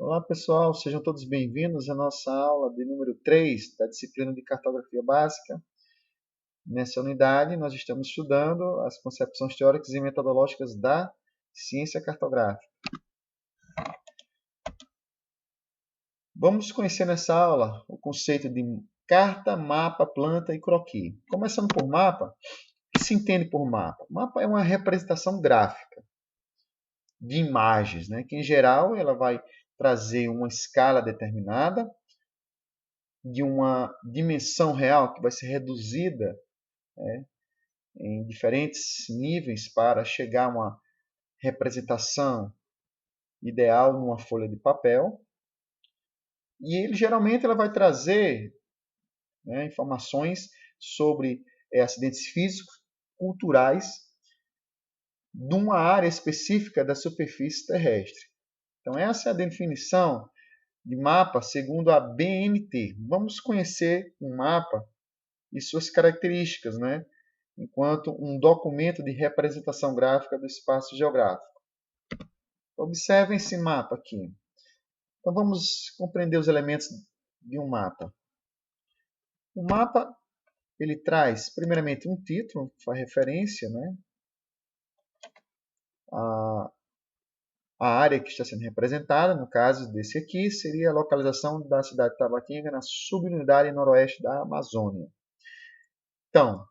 Olá pessoal, sejam todos bem-vindos à nossa aula de número 3 da disciplina de Cartografia Básica. Nessa unidade nós estamos estudando as concepções teóricas e metodológicas da ciência cartográfica. Vamos conhecer nessa aula o conceito de carta, mapa, planta e croquis. Começando por mapa, o que se entende por mapa? Mapa é uma representação gráfica de imagens, que em geral ela vai trazer uma escala determinada, de uma dimensão real que vai ser reduzida em diferentes níveis para chegar a uma representação ideal numa folha de papel. E ele geralmente ela vai trazer informações sobre acidentes físicos, culturais, de uma área específica da superfície terrestre. Então essa é a definição de mapa segundo a BNT. Vamos conhecer um mapa e suas características, enquanto um documento de representação gráfica do espaço geográfico. Observem esse mapa aqui. Então vamos compreender os elementos de um mapa. O mapa ele traz primeiramente um título, que faz referência a área que está sendo representada. No caso desse aqui, seria a localização da cidade de Tabatinga, na subunidade noroeste da Amazônia. Então,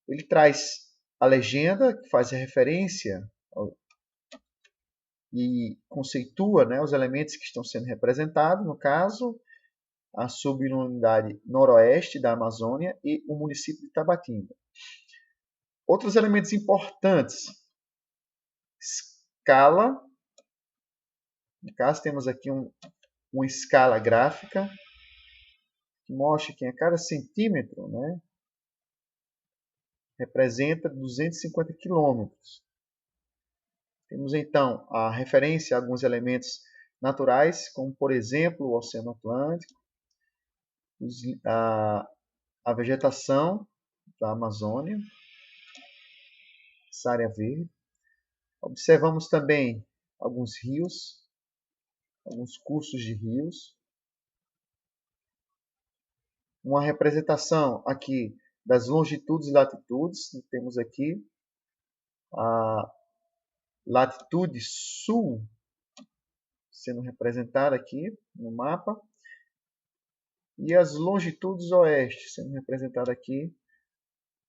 ele traz a legenda, que faz referência e conceitua os elementos que estão sendo representados, no caso, a subunidade noroeste da Amazônia e o município de Tabatinga. Outros elementos importantes: escala. No caso, temos aqui uma escala gráfica que mostra que a cada centímetro representa 250 quilômetros. Temos então a referência a alguns elementos naturais, como por exemplo o Oceano Atlântico, a vegetação da Amazônia, essa área verde. Observamos também alguns rios, alguns cursos de rios. Uma representação aqui das longitudes e latitudes. Temos aqui a latitude sul sendo representada aqui no mapa e as longitudes oeste sendo representadas aqui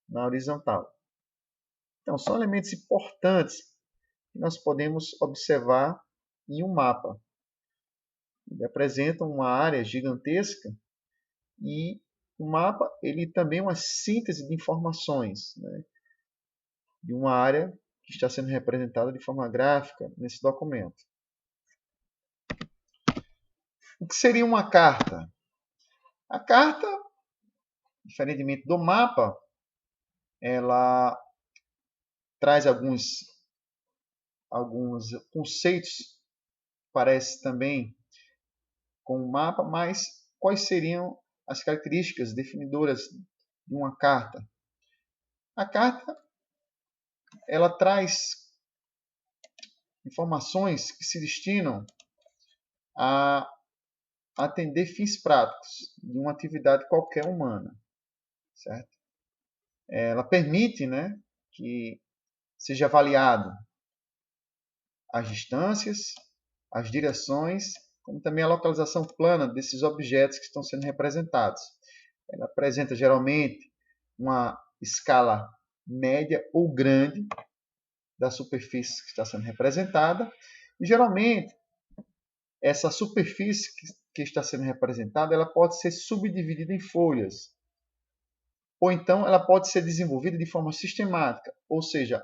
na horizontal. Então, são elementos importantes que nós podemos observar em um mapa. Ele apresenta uma área gigantesca e o mapa ele também é uma síntese de informações de uma área que está sendo representada de forma gráfica nesse documento. O que seria uma carta? A carta, diferentemente do mapa, ela traz alguns conceitos, parece também com o mapa, mas quais seriam as características definidoras de uma carta? A carta ela traz informações que se destinam a atender fins práticos de uma atividade qualquer humana, certo? Ela permite que seja avaliado as distâncias, as direções, como também a localização plana desses objetos que estão sendo representados. Ela apresenta geralmente uma escala média ou grande da superfície que está sendo representada e geralmente essa superfície que está sendo representada ela pode ser subdividida em folhas ou então ela pode ser desenvolvida de forma sistemática, ou seja,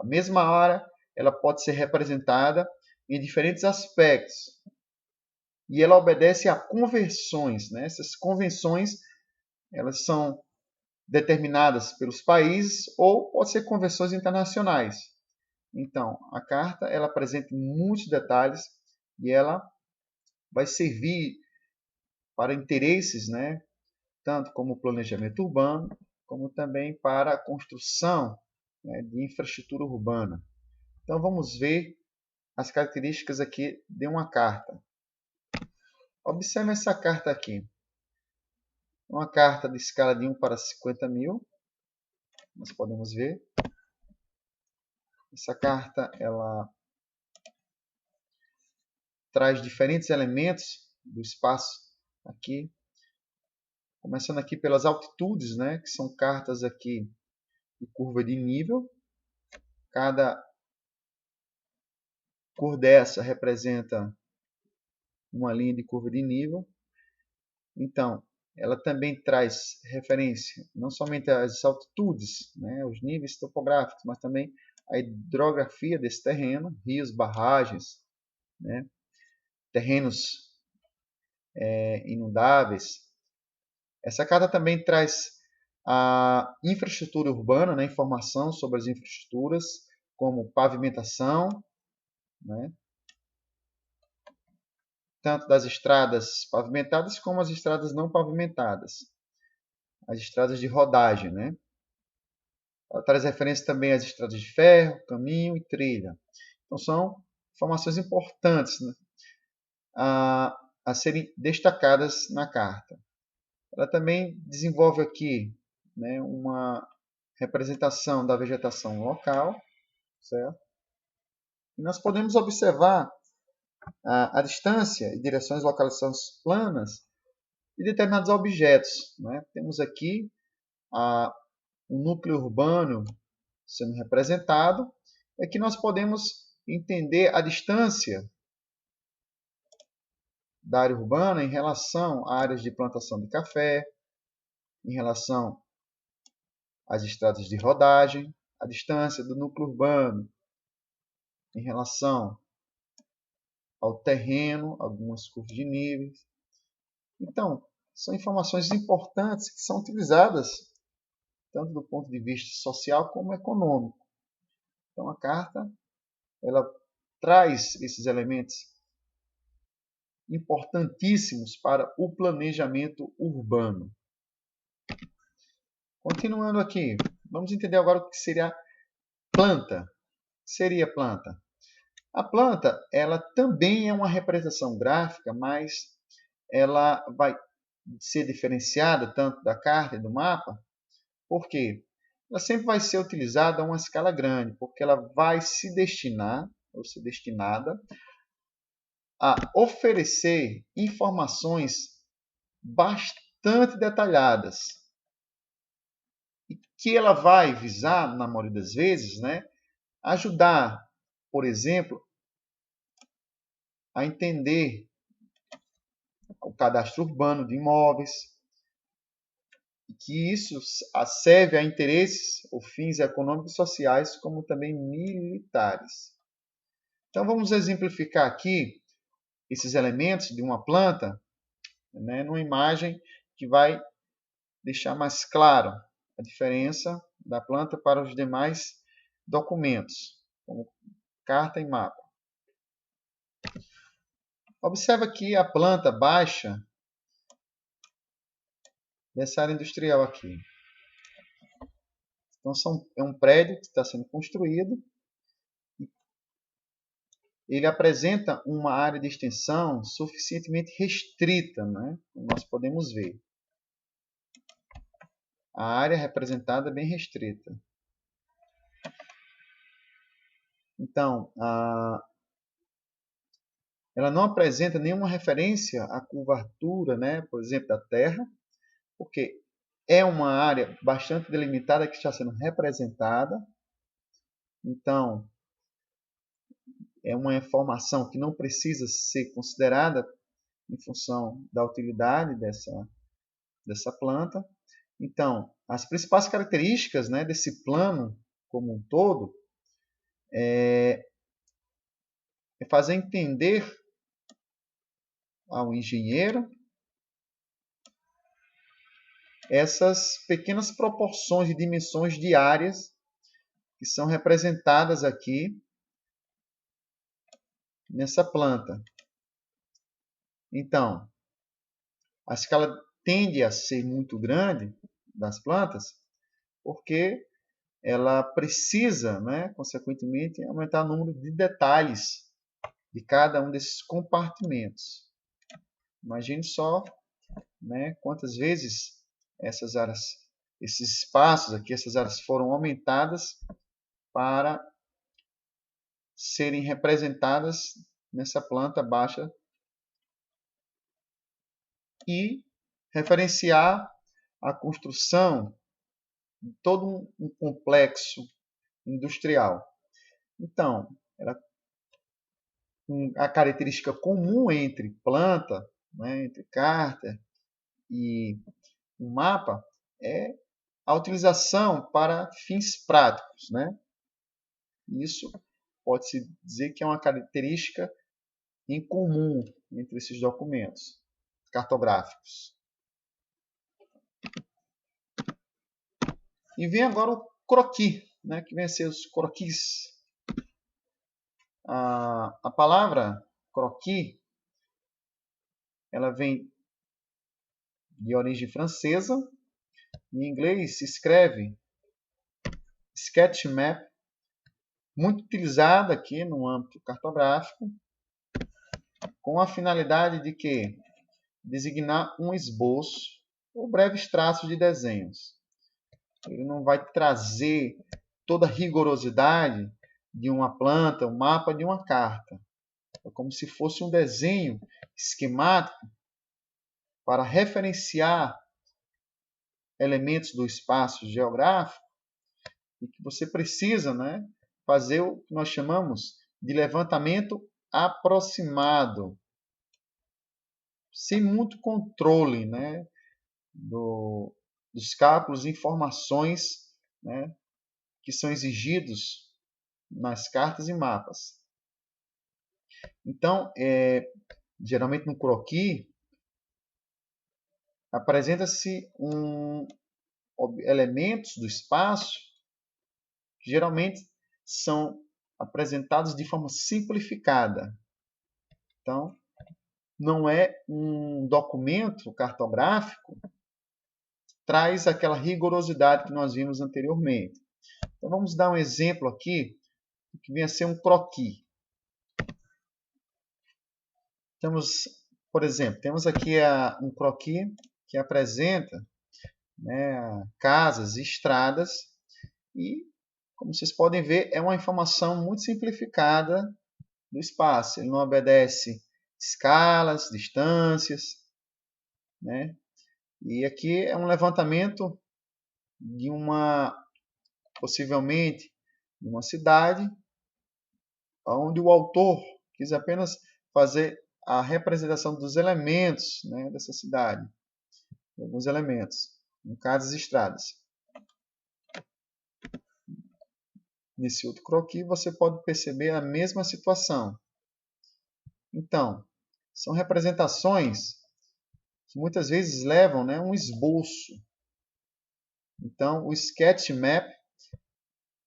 a mesma área ela pode ser representada em diferentes aspectos e ela obedece a convenções. Essas convenções elas são determinadas pelos países ou pode ser convenções internacionais. Então, a carta ela apresenta muitos detalhes e ela vai servir para interesses, tanto como planejamento urbano, como também para a construção de infraestrutura urbana. Então, vamos ver as características aqui de uma carta. Observe essa carta aqui. Uma carta de escala de 1 para 50.000. Nós podemos ver. Essa carta ela traz diferentes elementos do espaço aqui. Começando aqui pelas altitudes, né, que são cartas aqui de curva de nível. Cada cor dessa representa uma linha de curva de nível. Então, ela também traz referência não somente às altitudes, né, os níveis topográficos, mas também a hidrografia desse terreno, rios, barragens, né, terrenos inundáveis. Essa carta também traz a infraestrutura urbana, né, informação sobre as infraestruturas, como pavimentação, né, tanto das estradas pavimentadas como as estradas não pavimentadas, as estradas de rodagem, né? Ela traz referência também às estradas de ferro, caminho e trilha. Então são informações importantes, né, a serem destacadas na carta. Ela também desenvolve aqui, né, uma representação da vegetação local, certo? E nós podemos observar a distância e direções localizações planas de determinados objetos, né? Temos aqui um núcleo urbano sendo representado. Aqui nós podemos entender a distância da área urbana em relação a áreas de plantação de café, em relação às estradas de rodagem, a distância do núcleo urbano em relação ao terreno, algumas curvas de níveis. Então, são informações importantes que são utilizadas tanto do ponto de vista social como econômico. Então, a carta ela traz esses elementos importantíssimos para o planejamento urbano. Continuando aqui, vamos entender agora o que seria planta. Seria planta. A planta, ela também é uma representação gráfica, mas ela vai ser diferenciada tanto da carta e do mapa. Por quê? Ela sempre vai ser utilizada a uma escala grande, porque ela vai se destinar, ou ser destinada, a oferecer informações bastante detalhadas. E que ela vai visar, na maioria das vezes, né, ajudar, por exemplo, a entender o cadastro urbano de imóveis, e que isso serve a interesses ou fins econômicos e sociais, como também militares. Então, vamos exemplificar aqui esses elementos de uma planta, né, numa imagem que vai deixar mais claro a diferença da planta para os demais documentos, como carta e mapa. Observa aqui a planta baixa dessa área industrial aqui. Então, é um prédio que está sendo construído. Ele apresenta uma área de extensão suficientemente restrita, né? Como nós podemos ver. A área representada é bem restrita. Então, ela não apresenta nenhuma referência à curvatura, né, por exemplo, da Terra, porque é uma área bastante delimitada que está sendo representada. Então, é uma informação que não precisa ser considerada em função da utilidade dessa planta. Então, as principais características, né, desse plano como um todo é fazer entender ao engenheiro essas pequenas proporções e dimensões de áreas que são representadas aqui nessa planta. Então, a escala tende a ser muito grande das plantas porque ela precisa, né, consequentemente, aumentar o número de detalhes de cada um desses compartimentos. Imagine só, né, quantas vezes essas áreas, esses espaços aqui, essas áreas foram aumentadas para serem representadas nessa planta baixa e referenciar a construção de todo um complexo industrial. Então, a característica comum entre planta, né, entre cárter e um mapa, é a utilização para fins práticos, né? Isso pode-se dizer que é uma característica em comum entre esses documentos cartográficos. E vem agora o croquis, né, que vem a ser os croquis. A palavra croquis, ela vem de origem francesa. Em inglês se escreve sketch map, muito utilizada aqui no âmbito cartográfico, com a finalidade de que designar um esboço ou breves traços de desenhos. Ele não vai trazer toda a rigorosidade de uma planta, um mapa de uma carta. É como se fosse um desenho esquemático para referenciar elementos do espaço geográfico e que você precisa, né, fazer o que nós chamamos de levantamento aproximado, sem muito controle, né, dos cálculos e informações, né, que são exigidos nas cartas e mapas. Então, geralmente no croquis, apresenta-se elementos do espaço que geralmente são apresentados de forma simplificada. Então, não é um documento cartográfico que traz aquela rigorosidade que nós vimos anteriormente. Então, vamos dar um exemplo aqui, que vem a ser um croquis. Por exemplo, temos aqui um croquis que apresenta, né, casas e estradas e, como vocês podem ver, é uma informação muito simplificada do espaço. Ele não obedece escalas, distâncias, né? E aqui é um levantamento de possivelmente, de uma cidade, onde o autor quis apenas fazer a representação dos elementos, né, dessa cidade, alguns elementos, no caso das estradas. Nesse outro croquis você pode perceber a mesma situação. Então, são representações que muitas vezes levam, né, um esboço. Então, o sketch map,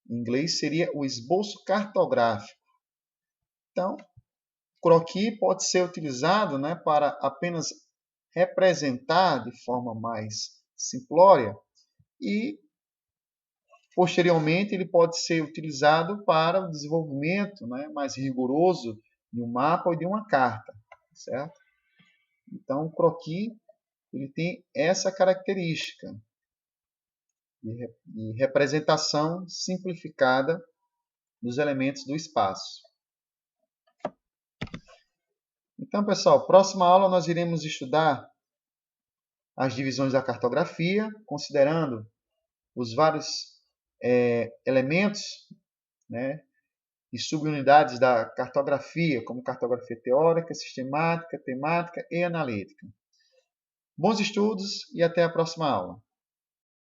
em inglês, seria o esboço cartográfico. Então, o croquis pode ser utilizado, né, para apenas representar de forma mais simplória e, posteriormente, ele pode ser utilizado para o desenvolvimento, né, mais rigoroso de um mapa ou de uma carta, certo? Então, o croquis ele tem essa característica de representação simplificada dos elementos do espaço. Então, pessoal, próxima aula nós iremos estudar as divisões da cartografia, considerando os vários elementos, né, e subunidades da cartografia, como cartografia teórica, sistemática, temática e analítica. Bons estudos e até a próxima aula.